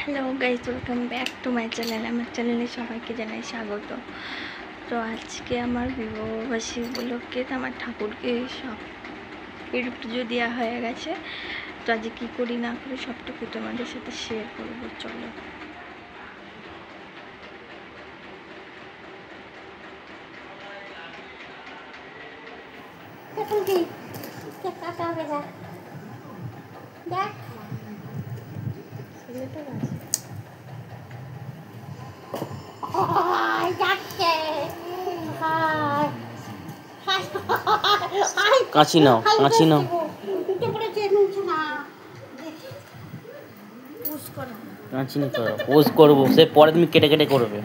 Hello guys, welcome back to my channel. আমার চ্যানেলে সবাইকে জানাই স্বাগত। তো আজকে আমার বিবাহবার্ষিকী উপলক্ষে আমার ঠাকুরকে সব পুজো দেওয়া হয়ে গেছে। তো আজকে কী করি না করি সবটুকু তোমাদের সাথে শেয়ার করবো, চলো। কাঁচি নাও, কাঁচি নাও। কাঁচি নিতে হবে, পোজ করবো, সে পরে তুমি কেটে কেটে করবে।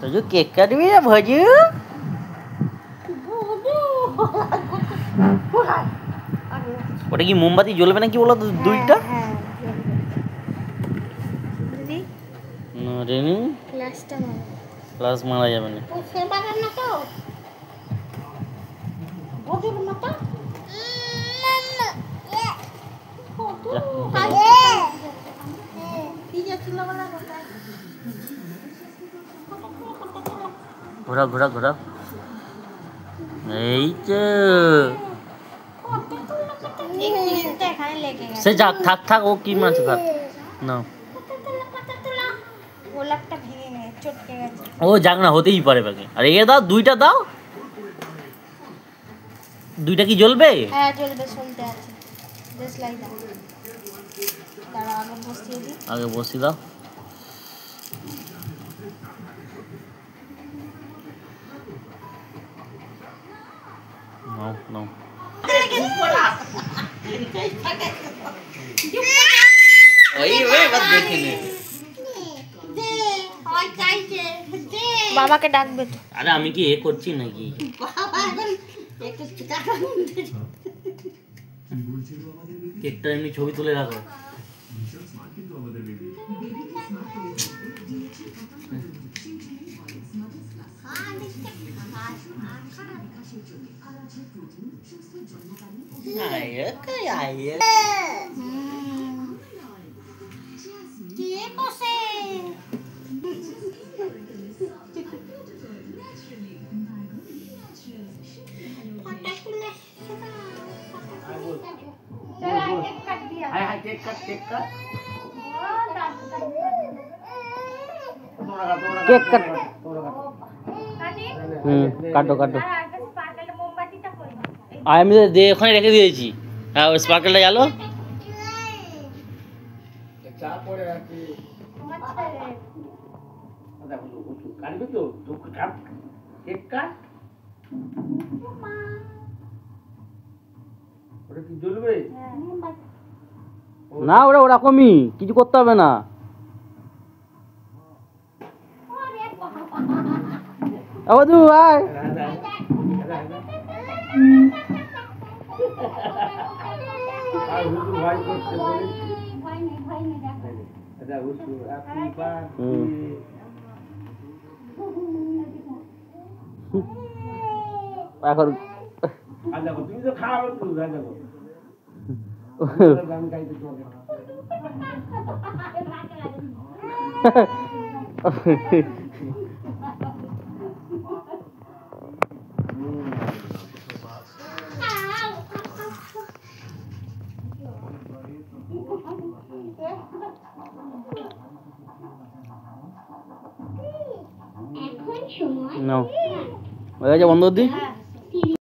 ভজু কেক কাটবি না ভজু? ওটা কি মোমবাতি জ্বলবে নাকি বলো তো? দুইটা রেনি ক্লাস মারা যাবে না। ঘোরা ঘোরা ঘোরা, এই তো সে যাক, থাক থাক, ও কি মাছ থাক না, ও যাক না, হতেই পারে বাকি। আর এ দাও, দুইটা দাও। দুইটা কি জ্বলবে? হ্যাঁ জ্বলবে, চলতে আছে। Just like that. দাঁড়াও, আগে বসিয়ে দিই। আগে বসিয়ে দাও। নাও নাও। বাবাকে ডাকবে তো। আরে আমি কি এ করছি নাকি? কেকটা এমনি ছবি তুলে রাখো। কেক কাট, কাটো কাটো। আমি ওখানে রেখে দিয়েছি। হ্যাঁ, ওই স্পার্কেলটা জ্বালো। না, ওরা ওরকমই, কিছু করতে হবে না। আবাদু আয়। এখন তুমি তো খাওয়াবে তো গান গাইতে তোমাকে। No. বন্ধ করে দিই।